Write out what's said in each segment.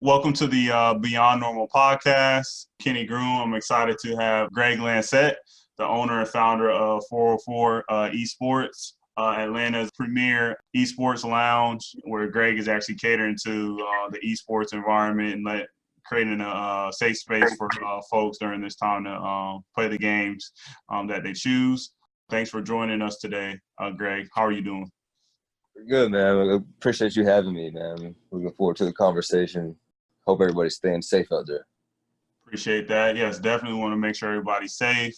Welcome to the Beyond Normal podcast. Kenny Groom. I'm excited to have Greg Lancette, the owner and founder of 4o4 Esports, Atlanta's premier Esports Lounge, where Greg is actually catering to the esports environment and creating a safe space for folks during this time to play the games that they choose. Thanks for joining us today, Greg. How are you doing? Good, man. I appreciate you having me, man. Looking forward to the conversation. Hope everybody's staying safe out there. Appreciate that. Yes, definitely want to make sure everybody's safe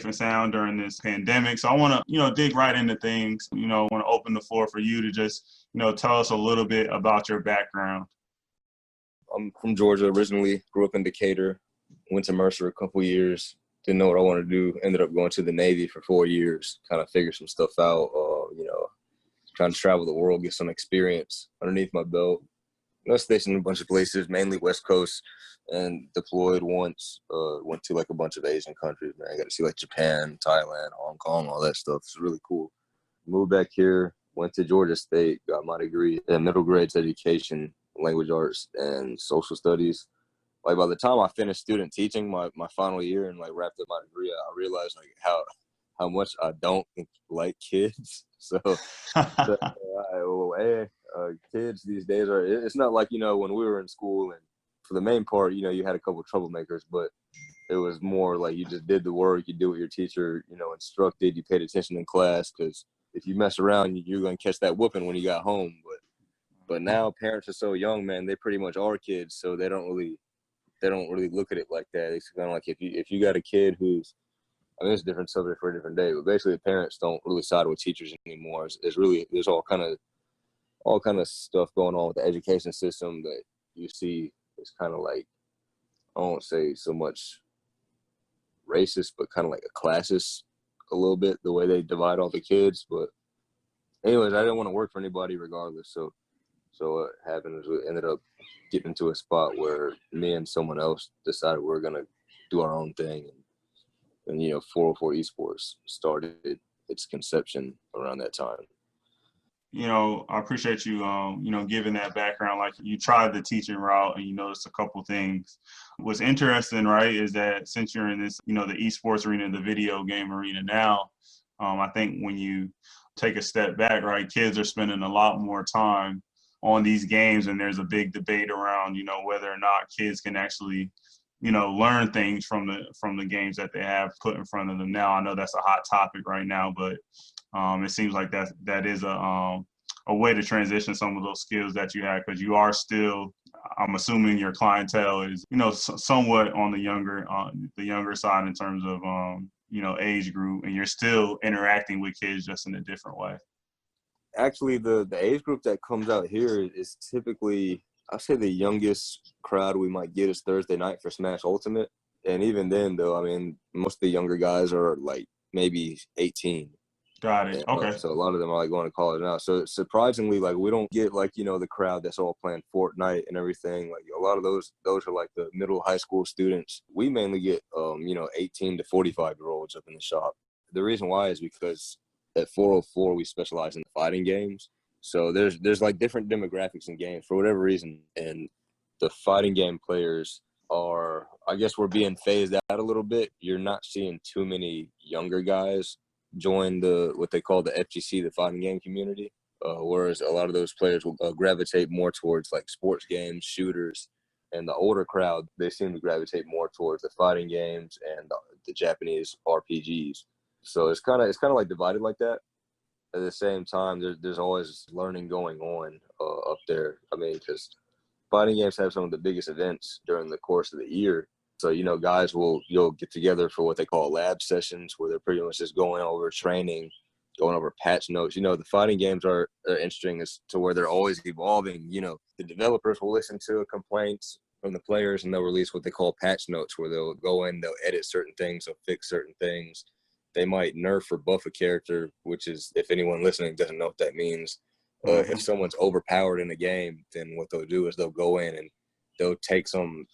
and sound during this pandemic. So I want to, dig right into things. Want to open the floor for you to just, tell us a little bit about your background. I'm from Georgia originally, grew up in Decatur, went to Mercer a couple years, didn't know what I wanted to do, ended up going to the Navy for 4 years, kind of figured some stuff out, trying to travel the world, get some experience underneath my belt. I stationed in a bunch of places, mainly West Coast, and deployed once. Went to a bunch of Asian countries, man. I got to see Japan, Thailand, Hong Kong, all that stuff. It's really cool. Moved back here, went to Georgia State, got my degree in middle grades education, language arts, and social studies. By the time I finished student teaching my final year and wrapped up my degree, I realized how much I don't like kids. Kids these days it's not like, when we were in school, and for the main part, you had a couple of troublemakers, but it was more like you just did the work, you do what your teacher, instructed, you paid attention in class, because if you mess around, you're going to catch that whooping when you got home. But now parents are so young, man, they pretty much are kids, so they don't really look at it like that. It's kind of like if you got a kid who's, it's a different subject for a different day, but basically the parents don't really side with teachers anymore. There's all kind of stuff going on with the education system that you see is kind of like, I won't say so much racist, but kind of like a classist a little bit, the way they divide all the kids. But anyways, I didn't want to work for anybody regardless. So what happened is we ended up getting into a spot where me and someone else decided we were going to do our own thing. And 4o4 Esports started its conception around that time. I appreciate you, giving that background. Like, you tried the teaching route and you noticed a couple things. What's interesting, right, is that since you're in this, the esports arena, the video game arena now, I think when you take a step back, right, kids are spending a lot more time on these games, and there's a big debate around, whether or not kids can actually, learn things from the games that they have put in front of them now. I know that's a hot topic right now, but it seems like that is a way to transition some of those skills that you have, because you are still, I'm assuming your clientele is, somewhat on the younger side in terms of, age group, and you're still interacting with kids just in a different way. Actually, the age group that comes out here is typically, I'd say the youngest crowd we might get is Thursday night for Smash Ultimate. And even then, though, most of the younger guys are maybe 18. Got it. Okay. So a lot of them are going to college now. So surprisingly, we don't get the crowd that's all playing Fortnite and everything. A lot of those are the middle high school students. We mainly get 18 to 45-year-olds up in the shop. The reason why is because at 4o4 we specialize in fighting games. So there's different demographics in games for whatever reason, and the fighting game players are, I guess, we're being phased out a little bit. You're not seeing too many younger guys join what they call the FGC, the fighting game community, whereas a lot of those players will gravitate more towards sports games, shooters, and the older crowd, they seem to gravitate more towards the fighting games and the Japanese RPGs. So it's kind of divided like that. At the same time, there's always learning going on up there. Because fighting games have some of the biggest events during the course of the year. So, guys you'll get together for what they call lab sessions, where they're pretty much just going over training, going over patch notes. The fighting games are interesting as to where they're always evolving. The developers will listen to complaints from the players, and they'll release what they call patch notes, where they'll go in, they'll edit certain things, they'll fix certain things. They might nerf or buff a character, which is, if anyone listening doesn't know what that means, if someone's overpowered in a game, then what they'll do is they'll go in and they'll take some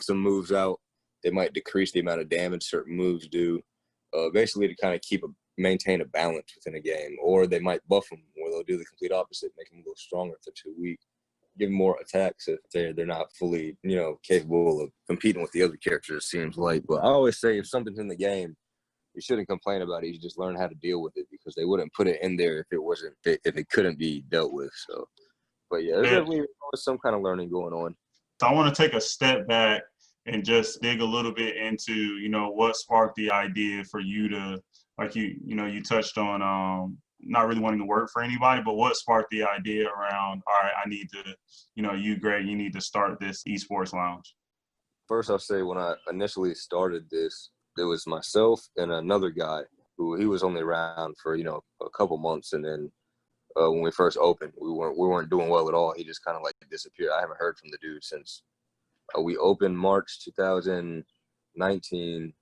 moves out. They might decrease the amount of damage certain moves do, basically to kind of maintain a balance within a game. Or they might buff them, where they'll do the complete opposite, make them go stronger if they're too weak. give more attacks if they're not fully, capable of competing with the other characters, it seems like. But I always say if something's in the game, you shouldn't complain about it. You just learn how to deal with it, because they wouldn't put it in there if it couldn't be dealt with. So, but yeah, there's Yeah. definitely always some kind of learning going on. So I want to take a step back and just dig a little bit into, what sparked the idea for you to, like you touched on, not really wanting to work for anybody, but what sparked the idea around, all right, I need to, you, Greg, you need to start this Esports Lounge? First, I'll say when I initially started this, there was myself and another guy who he was only around for, a couple months. And then when we first opened, we weren't doing well at all. He just kind of like disappeared. I haven't heard from the dude since we opened March 2019,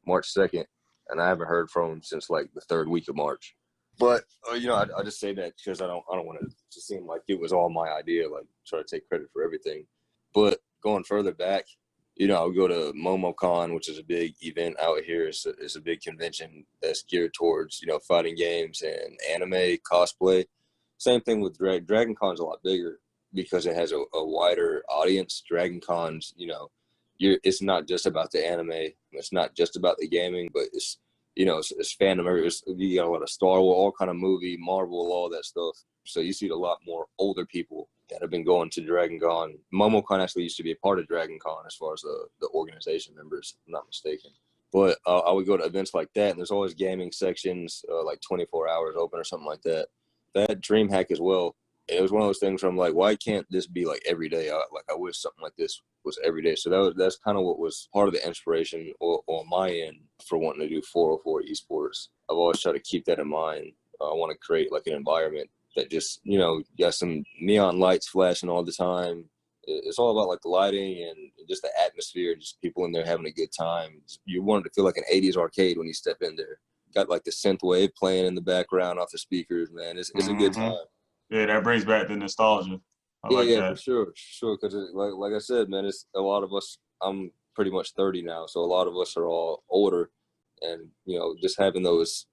March 2nd, and I haven't heard from him since like the third week of March. But I just say that because I don't want it to seem like it was all my idea, like try to take credit for everything. But going further back, I would go to MomoCon, which is a big event out here. It's a big convention that's geared towards, fighting games and anime, cosplay. Same thing with Dragon Con's a lot bigger because it has a wider audience. Dragon Con's, it's not just about the anime. It's not just about the gaming, but it's fandom. You got a lot of Star Wars, all kind of movie, Marvel, all that stuff. So you see a lot more older people that have been going to Dragon Con. MomoCon actually used to be a part of Dragon Con as far as the organization members, if I'm not mistaken. But I would go to events like that, and there's always gaming sections, like 24 hours open or something like that. That DreamHack as well. It was one of those things where I'm like, why can't this be like every day? I wish something like this was every day. So that's kind of what was part of the inspiration on my end for wanting to do 4o4 Esports. I've always tried to keep that in mind. I want to create like an environment that just, got some neon lights flashing all the time. It's all about like the lighting and just the atmosphere, just people in there having a good time. You want it to feel like an 80s arcade when you step in there. Got like the synth wave playing in the background off the speakers, man. It's a good time. Yeah, that brings back the nostalgia. I like Yeah, that. for sure. Because like I said, man, it's a lot of us. I'm pretty much 30 now, so a lot of us are all older, and just having those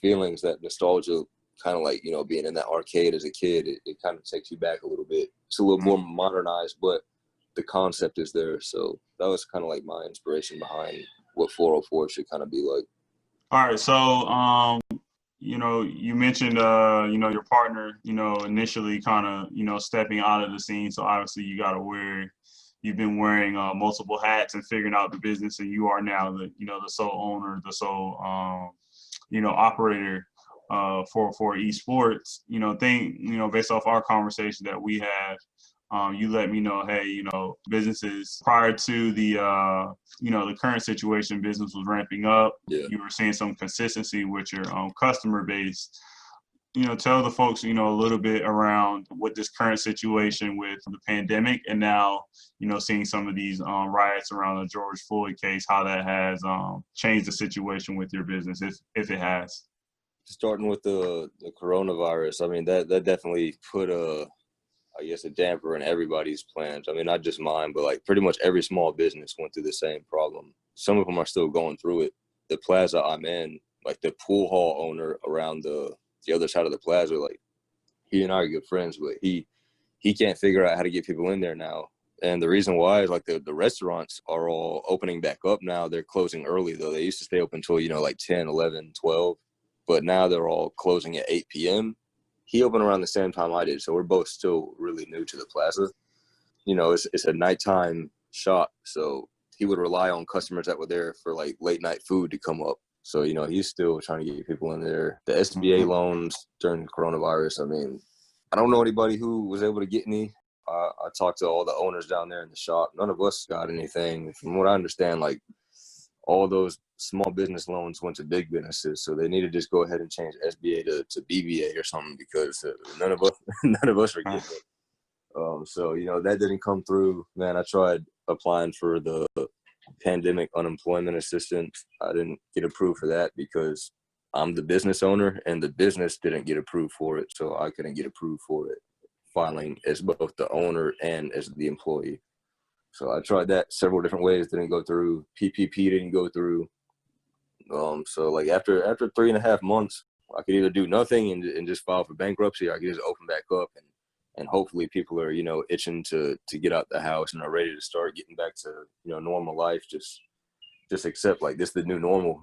feelings, that nostalgia, kind of like being in that arcade as a kid, it kind of takes you back a little bit. It's a little more modernized, but the concept is there. So that was kind of like my inspiration behind what 4o4 should kind of be like. All right, so you mentioned your partner, initially kind of, stepping out of the scene. So obviously you've been wearing multiple hats and figuring out the business, and you are now the sole owner, the sole operator for Esports. Based off our conversation that we had, you let me know, hey, businesses prior to the current situation, business was ramping up. Yeah. You were seeing some consistency with your customer base. Tell the folks, a little bit around what this current situation with the pandemic and now, seeing some of these riots around the George Floyd case, how that has changed the situation with your business, if it has. Starting with the coronavirus, I mean, that definitely put a damper in everybody's plans. I mean, not just mine, but like pretty much every small business went through the same problem. Some of them are still going through it. The plaza I'm in, like the pool hall owner around the other side of the plaza, like he and I are good friends, but he can't figure out how to get people in there now. And the reason why is like the restaurants are all opening back up now. They're closing early though. They used to stay open until, like 10, 11, 12, but now they're all closing at 8 p.m. He opened around the same time I did, so we're both still really new to the plaza. It's a nighttime shop, so he would rely on customers that were there for like late night food to come up. So, he's still trying to get people in there. The SBA loans during the coronavirus, I mean, I don't know anybody who was able to get any. I talked to all the owners down there in the shop. None of us got anything. From what I understand, like all those small business loans went to big businesses, so they need to just go ahead and change SBA to BBA or something because none of us are getting it. So that didn't come through. Man, I tried applying for the pandemic unemployment assistance. I didn't get approved for that because I'm the business owner, and the business didn't get approved for it, so I couldn't get approved for it, filing as both the owner and as the employee. So I tried that several different ways, didn't go through. PPP didn't go through. So like after 3.5 months, I could either do nothing and just file for bankruptcy, or I could just open back up. And and hopefully people are, itching to get out the house and are ready to start getting back to, normal life. Just accept like this is the new normal,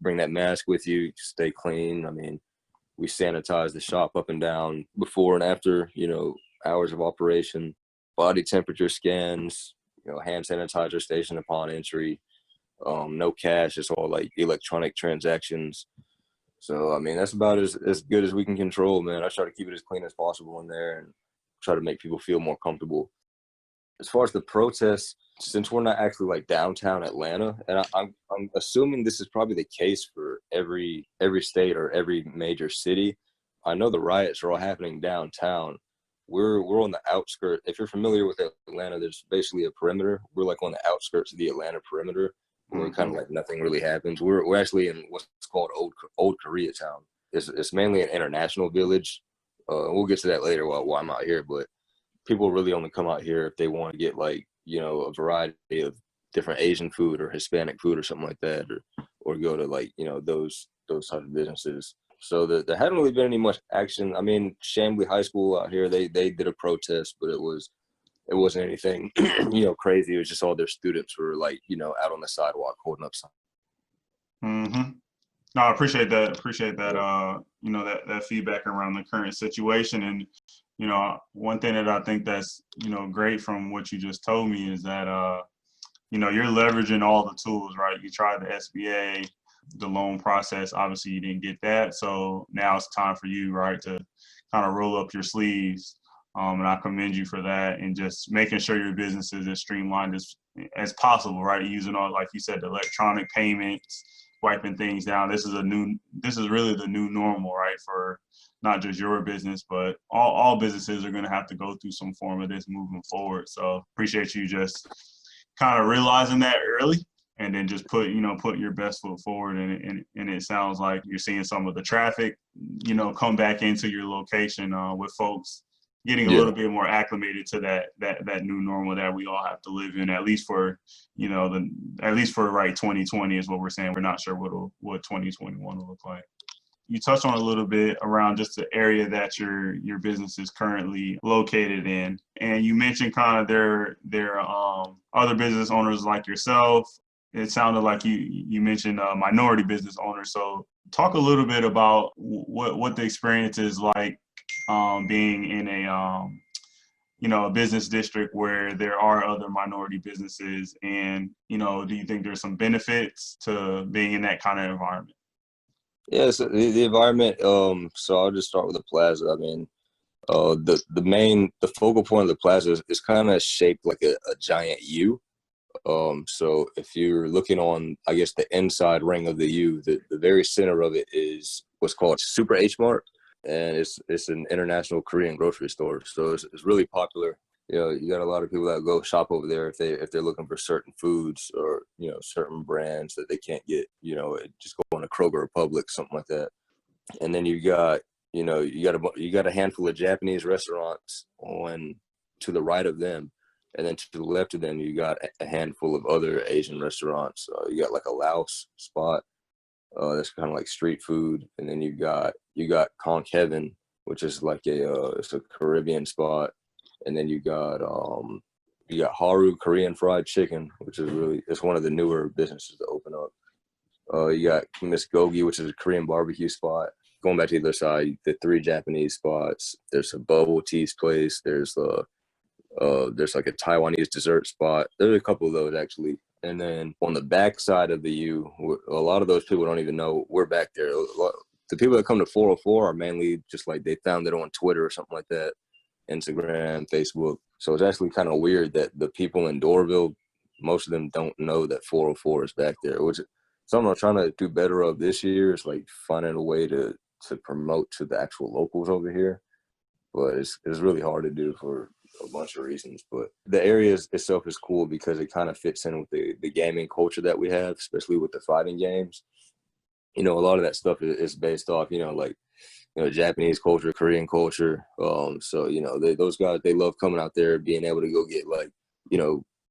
bring that mask with you, stay clean. I mean, we sanitize the shop up and down before and after, hours of operation, body temperature scans, hand sanitizer station upon entry, no cash. It's all like electronic transactions. So, I mean, that's about as good as we can control, man. I try to keep it as clean as possible in there and try to make people feel more comfortable. As far as the protests, since we're not actually like downtown Atlanta, and I'm assuming this is probably the case for every state or every major city. I know the riots are all happening downtown. We're on the outskirts. If you're familiar with Atlanta, there's basically a perimeter. We're like on the outskirts of the Atlanta perimeter, where kind of like nothing really happens. We're actually in what's called Old Koreatown. It's mainly an international village. We'll get to that later while I'm out here, but people really only come out here if they want to get like, a variety of different Asian food or Hispanic food or something like that, or go to like, those types of businesses. So there hadn't really been any much action. I mean, Chamblee High School out here, they did a protest, but it wasn't anything, crazy. It was just all their students were like, out on the sidewalk holding up signs. Mm-hmm. No, I appreciate that. That feedback around the current situation. And, one thing that I think that's, great from what you just told me is that, you're leveraging all the tools, right? You tried the SBA, the loan process. Obviously, you didn't get that. So now it's time for you, right, to kind of roll up your sleeves. And I commend you for that, and just making sure your business is as streamlined as possible, right? Using all, like you said, the electronic payments, wiping things down. This is really the new normal, right? For not just your business, but all businesses are going to have to go through some form of this moving forward. So appreciate you just kind of realizing that early, and then just put your best foot forward. And it sounds like you're seeing some of the traffic, come back into your location with folks getting a little bit more acclimated to that new normal that we all have to live in, at least for, right, 2020 is what we're saying. We're not sure what 2021 will look like. You touched on a little bit around just the area that your business is currently located in, and you mentioned kind of their other business owners like yourself. It sounded like you mentioned minority business owners. So talk a little bit about what the experience is like being in a business district where there are other minority businesses, and do you think there's some benefits to being in that kind of environment? Yeah, so the environment. So I'll just start with the plaza. I mean, the focal point of the plaza is kind of shaped like a giant U. So if you're looking on, I guess, the inside ring of the U, the very center of it is what's called Super H Mart, and it's an international Korean grocery store. So it's really popular. You got a lot of people that go shop over there if they're looking for certain foods or certain brands that they can't get. Just go on a Kroger or Publix, something like that. And then you got a handful of Japanese restaurants on to the right of them, and then to the left of them you got a handful of other Asian restaurants. You got like a Laos spot that's kind of like street food, and then you got Conch Heaven, which is like it's a Caribbean spot. And then you got Haru Korean Fried Chicken, which is it's one of the newer businesses to open up. You got Miss Gogi, which is a Korean barbecue spot. Going back to the other side, the 3 Japanese spots. There's a bubble teas place. There's like a Taiwanese dessert spot. There's a couple of those actually. And then on the back side of the U, a lot of those people don't even know we're back there. The people that come to 404 are mainly just like they found it on Twitter or something like that. Instagram, Facebook. So it's actually kind of weird that the people in Doraville, most of them don't know that 404 is back there, which is something I'm trying to do better of this year, is like finding a way to promote to the actual locals over here. But it's really hard to do for a bunch of reasons. But the area itself is cool because it kind of fits in with the gaming culture that we have, especially with the fighting games. A lot of that stuff is based off, Japanese culture, Korean culture. So, those guys, they love coming out there, being able to go get like,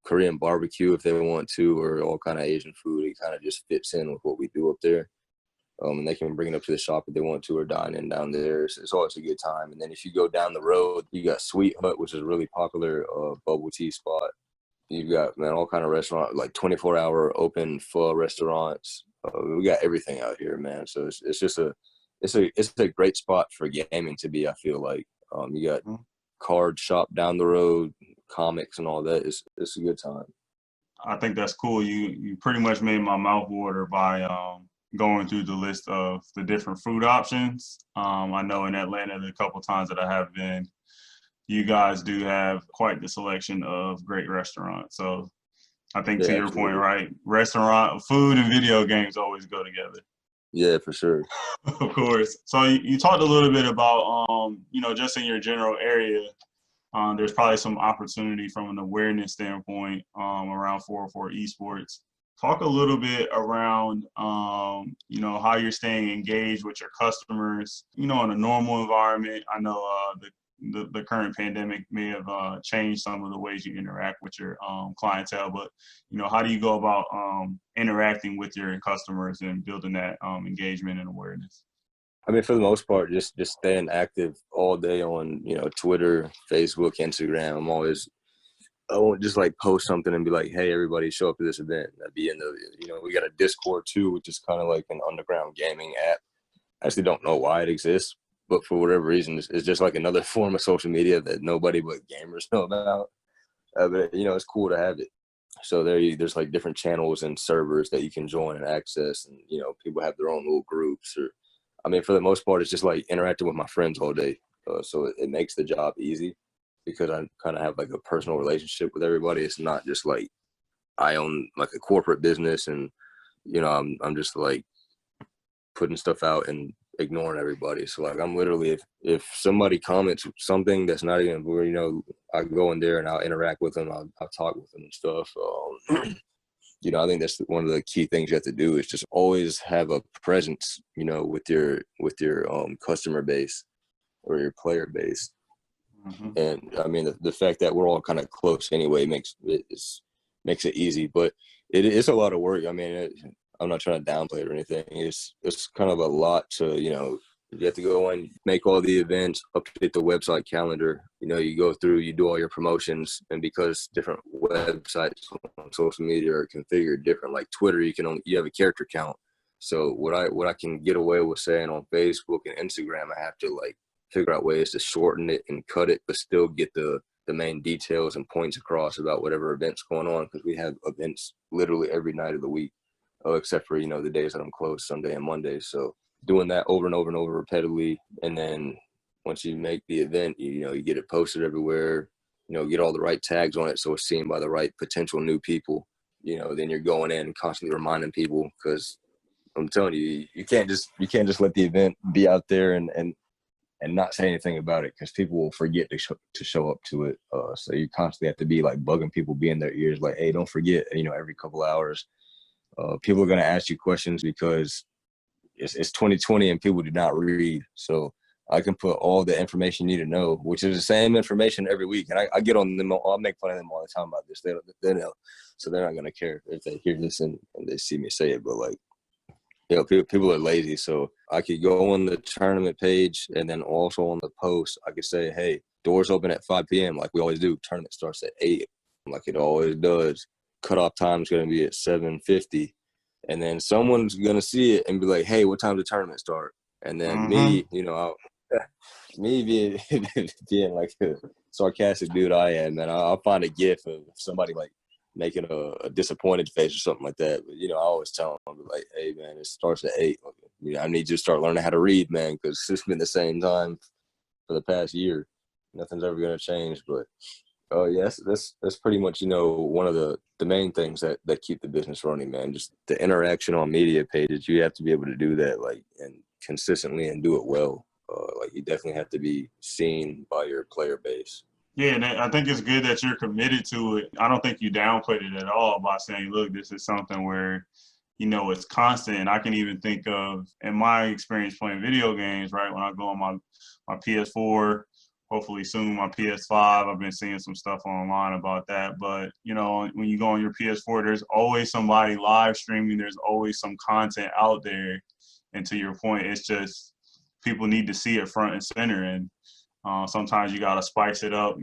Korean barbecue if they want to, or all kind of Asian food. It kind of just fits in with what we do up there. And they can bring it up to the shop if they want to or dine in down there. So it's always a good time. And then if you go down the road, you got Sweet Hut, which is a really popular bubble tea spot. You've got, man, all kind of restaurants, like 24-hour open pho restaurants. We got everything out here, man. So it's just it's a great spot for gaming to be, I feel like. You got card shop down the road, comics and all that. It's a good time. I think that's cool. You pretty much made my mouth water by going through the list of the different food options. I know in Atlanta, the couple times that I have been, you guys do have quite the selection of great restaurants. So I think to your point, right, restaurant, food and video games always go together. Yeah, for sure. Of course. So you talked a little bit about, just in your general area, there's probably some opportunity from an awareness standpoint around 4o4 Esports. Talk a little bit around, how you're staying engaged with your customers, in a normal environment. I know the current pandemic may have changed some of the ways you interact with your clientele, but, how do you go about interacting with your customers and building that engagement and awareness? I mean, for the most part, just staying active all day on, Twitter, Facebook, Instagram. I won't just like post something and be like, hey, everybody show up to this event. That'd be in the, we got a Discord too, which is kind of like an underground gaming app. I actually don't know why it exists, but for whatever reason, it's just like another form of social media that nobody but gamers know about. But, it's cool to have it. So there's like different channels and servers that you can join and access. And, people have their own little groups for the most part, it's just like interacting with my friends all day. So it makes the job easy because I kind of have like a personal relationship with everybody. It's not just like I own like a corporate business and, I'm just like putting stuff out and ignoring everybody. So like I'm literally, if somebody comments something that's not even, I go in there and I'll interact with them. I'll talk with them and stuff. I think that's one of the key things you have to do is just always have a presence, with your customer base or your player base. Mm-hmm. And I mean, the fact that we're all kind of close anyway makes it easy, but it's a lot of work. I mean, I'm not trying to downplay it or anything. It's kind of a lot to, you have to go and make all the events, update the website calendar. You go through, you do all your promotions, and because different websites on social media are configured different, like Twitter, you have a character count. So what I can get away with saying on Facebook and Instagram, I have to like figure out ways to shorten it and cut it, but still get the main details and points across about whatever event's going on, because we have events literally every night of the week, except for the days that I'm closed, Sunday and Monday. So doing that over and over and over repetitively, and then once you make the event, you get it posted everywhere, get all the right tags on it so it's seen by the right potential new people. Then you're going in and constantly reminding people, because I'm telling you, you can't just let the event be out there and not say anything about it, because people will forget to show up to it. So you constantly have to be like bugging people, be in their ears like, hey, don't forget, every couple hours. People are going to ask you questions because it's 2020 and people do not read. So I can put all the information you need to know, which is the same information every week. And I get on them. I'll make fun of them all the time about this. They know. So they're not going to care if they hear this and they see me say it. But like, people are lazy. So I could go on the tournament page, and then also on the post, I could say, hey, doors open at 5 p.m. like we always do. Tournament starts at 8, like it always does. Cutoff time is going to be at 7:50. And then someone's going to see it and be like, hey, what time does the tournament start? And then me, me being like a sarcastic dude I am, man, I'll find a gif of somebody like making a disappointed face or something like that. But, I always tell them, like, hey, man, it starts at 8. I need you to start learning how to read, man, because it's been the same time for the past year. Nothing's ever going to change. But, yes, that's pretty much, one of the main things that keep the business running, man. Just the interaction on media pages. You have to be able to do that, like, and consistently and do it well. Like, you definitely have to be seen by your player base. Yeah, and I think it's good that you're committed to it. I don't think you downplayed it at all by saying, look, this is something where, it's constant. And I can even think of, in my experience playing video games, right, when I go on my PS4, hopefully soon my PS5, I've been seeing some stuff online about that. But, when you go on your PS4, there's always somebody live streaming. There's always some content out there. And to your point, it's just people need to see it front and center. And sometimes you got to spice it up,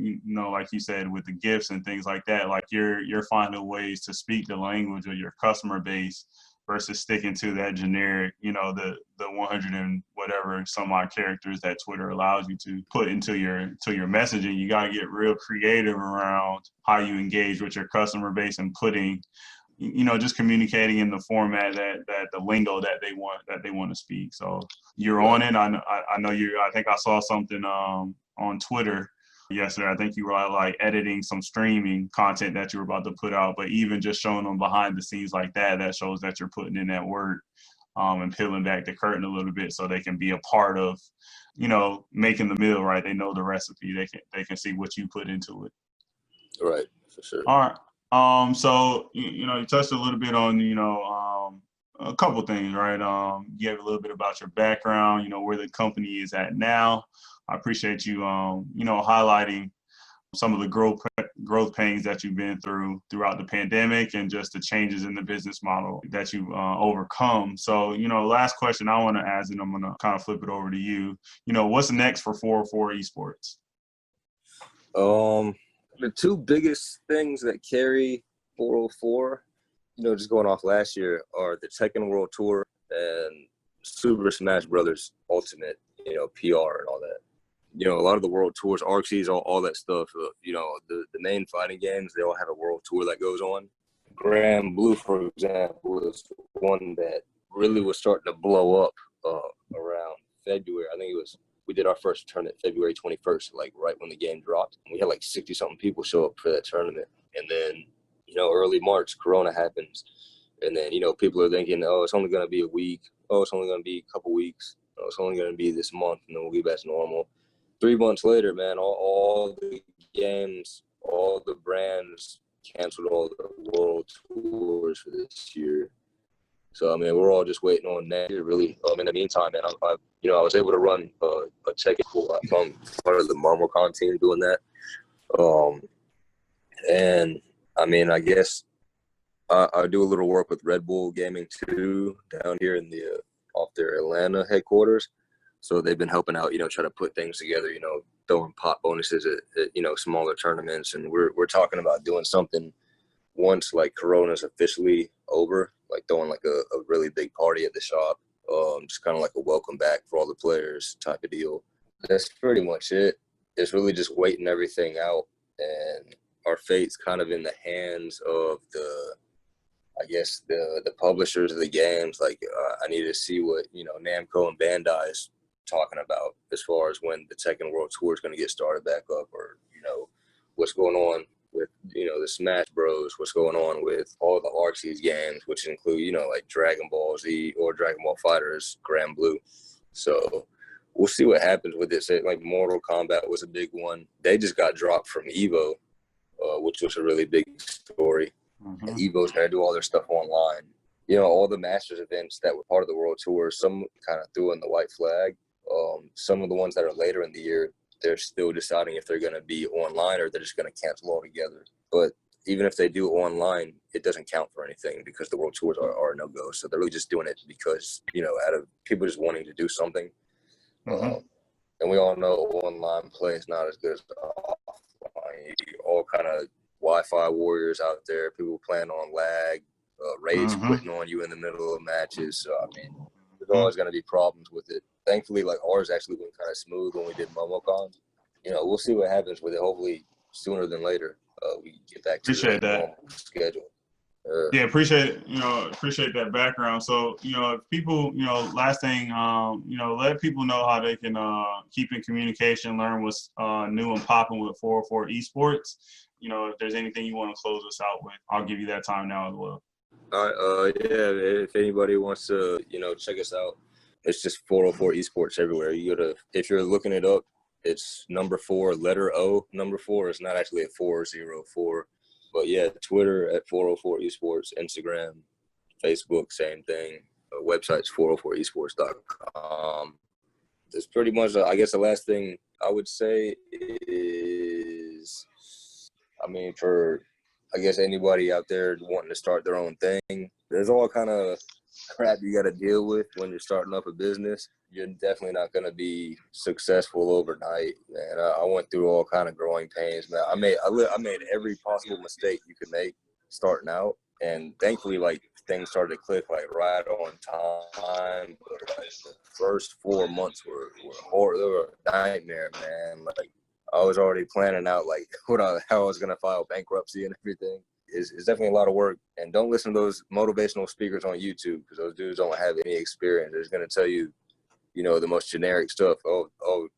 like you said, with the gifts and things like that. Like you're finding ways to speak the language of your customer base versus sticking to that generic, the 100 and whatever some odd characters that Twitter allows you to put into your messaging. You got to get real creative around how you engage with your customer base and putting, just communicating in the format that the lingo that they want to speak. So you're on it. I know you. I think I saw something on Twitter yesterday. I think you were like editing some streaming content that you were about to put out, but even just showing them behind the scenes like that shows that you're putting in that work and peeling back the curtain a little bit so they can be a part of, making the meal, right? They know the recipe. They can see what you put into it. Right, for sure. All right. So, you touched a little bit on, a couple things, right? You gave a little bit about your background, where the company is at now. I appreciate you, highlighting some of the growth pains that you've been throughout the pandemic and just the changes in the business model that you've overcome. So, last question I want to ask, and I'm going to kind of flip it over to you. What's next for 4o4 Esports? The two biggest things that carry 4o4, just going off last year, are the Tekken World Tour and Super Smash Brothers Ultimate, PR and all that. A lot of the world tours, ARCs, all that stuff, the main fighting games, they all have a world tour that goes on. Grand Blue, for example, is one that really was starting to blow up around February. I think we did our first tournament February 21st, like right when the game dropped. We had like 60-something people show up for that tournament. And then, early March, Corona happens. And then, people are thinking, oh, it's only going to be a week. Oh, it's only going to be a couple weeks. Oh, it's only going to be this month, and then we'll get back to normal. 3 months later, man, all the games, all the brands canceled all the world tours for this year. So, we're all just waiting on that. Really, in the meantime, man, I was able to run a check pool. I'm part of the MarmoCon team doing that. And I guess I do a little work with Red Bull Gaming too, down here in off their Atlanta headquarters. So they've been helping out, try to put things together, throwing pot bonuses at smaller tournaments. And we're talking about doing something once like Corona's officially over, like throwing like a really big party at the shop, just kind of like a welcome back for all the players type of deal. That's pretty much it. It's really just waiting everything out, and our fate's kind of in the hands of the publishers of the games. Like I need to see what, Namco and Bandai is talking about as far as when the Tekken World Tour is going to get started back up, or, what's going on with, the Smash Bros, what's going on with all the Arceus games, which include, like Dragon Ball Z or Dragon Ball FighterZ Grand Blue. So we'll see what happens with this. Like Mortal Kombat was a big one. They just got dropped from EVO, which was a really big story. Mm-hmm. And EVO's going to do all their stuff online. All the Masters events that were part of the World Tour, some kind of threw in the white flag. Some of the ones that are later in the year, they're still deciding if they're going to be online or they're just going to cancel altogether. But even if they do online, it doesn't count for anything because the World Tours are a no-go. So they're really just doing it because, out of people just wanting to do something. Mm-hmm. And we all know online play is not as good as offline. All kind of Wi-Fi warriors out there, people playing on lag, rage quitting on you in the middle of matches. So, there's always going to be problems with it. Thankfully, like ours actually went kind of smooth when we did MomoCon. We'll see what happens with it. Hopefully, sooner than later, we get back to the normal schedule. Yeah, appreciate that background. So, if people, last thing, let people know how they can keep in communication, learn what's new and popping with 4o4 Esports. If there's anything you want to close us out with, I'll give you that time now as well. All right. If anybody wants to, check us out, it's just 4o4 Esports everywhere. If you're looking it up, it's number 4, letter O, number 4. It's not actually a 404. But yeah, Twitter at 4o4 Esports, Instagram, Facebook, same thing. Website's 4o4esports.com. That's pretty much, I guess the last thing I would say is, for, I guess, anybody out there wanting to start their own thing, there's all kind of crap you got to deal with when you're starting up a business, you're definitely not going to be successful overnight, man. I went through all kind of growing pains, man. I made every possible mistake you could make starting out, and thankfully, like, things started to click like right on time. But like the first 4 months were horrible. They were a nightmare, man. Like, I was already planning out like how I was gonna file bankruptcy and everything. It's definitely a lot of work. And don't listen to those motivational speakers on YouTube, because those dudes don't have any experience. They're just gonna tell you, you know, the most generic stuff. Oh,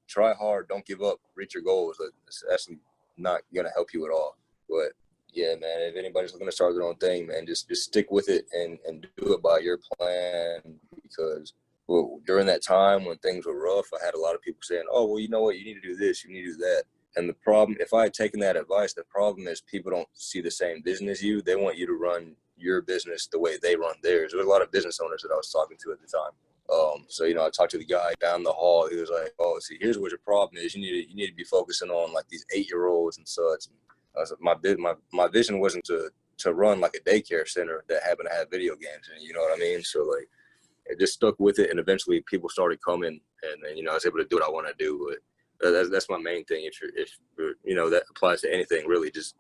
try hard, don't give up, reach your goals. It's actually not gonna help you at all. But yeah, man, if anybody's looking to start their own thing, man, just stick with it and do it by your plan. Because, well, during that time when things were rough, I had a lot of people saying, oh, well, you know what, you need to do this, you need to do that. And the problem, if I had taken that advice, the problem is people don't see the same vision as you. They want you to run your business the way they run theirs. There was a lot of business owners that I was talking to at the time. So, you know, I talked to the guy down the hall. He was like, oh, see, here's what your problem is. You need to be focusing on like these 8-year-olds and such. My vision wasn't to run like a daycare center that happened to have video games, and you know what I mean. So like, I just stuck with it, and eventually people started coming, and then, you know, I was able to do what I want to do. But that's my main thing. If you're, you know, that applies to anything really. Just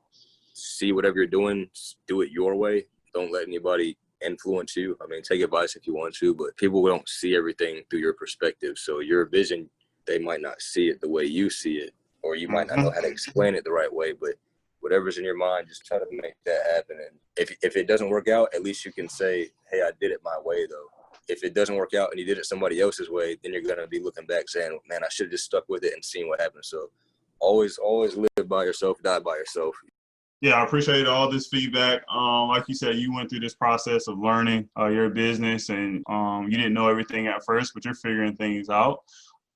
see whatever you're doing, do it your way. Don't let anybody influence you. I mean, take advice if you want to, but people don't see everything through your perspective. So your vision, they might not see it the way you see it, or you might not know how to explain it the right way, but whatever's in your mind, just try to make that happen. And if it doesn't work out, at least you can say, hey, I did it my way, though. If it doesn't work out and you did it somebody else's way, then you're going to be looking back saying, man, I should have just stuck with it and seen what happened. So always live by yourself, die by yourself. Yeah, I appreciate all this feedback. Like you said, you went through this process of learning your business, and you didn't know everything at first, but you're figuring things out.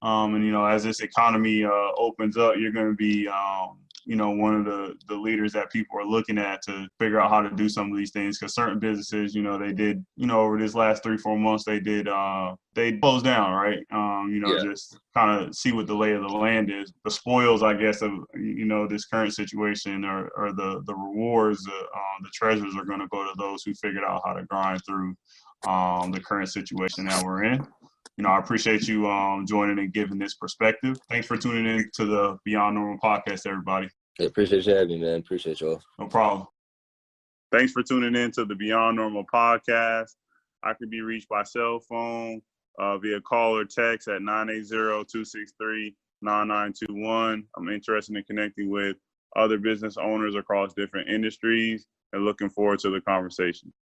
And, you know, as this economy opens up, you're going to be, you know, one of the leaders that people are looking at to figure out how to do some of these things. Because certain businesses, you know, they did, you know, over this last 3-4 months, they closed down, right? You know, Yeah. just kind of see what the lay of the land is. The spoils, I guess, of, you know, this current situation, or the rewards, the treasures are going to go to those who figured out how to grind through the current situation that we're in. You know, I appreciate you joining and giving this perspective. Thanks for tuning in to the Beyond Normal podcast, everybody. Yeah, appreciate you having me, man. Appreciate y'all. No problem. Thanks for tuning in to the Beyond Normal podcast. I can be reached by cell phone via call or text at 980-263-9921. I'm interested in connecting with other business owners across different industries and looking forward to the conversation.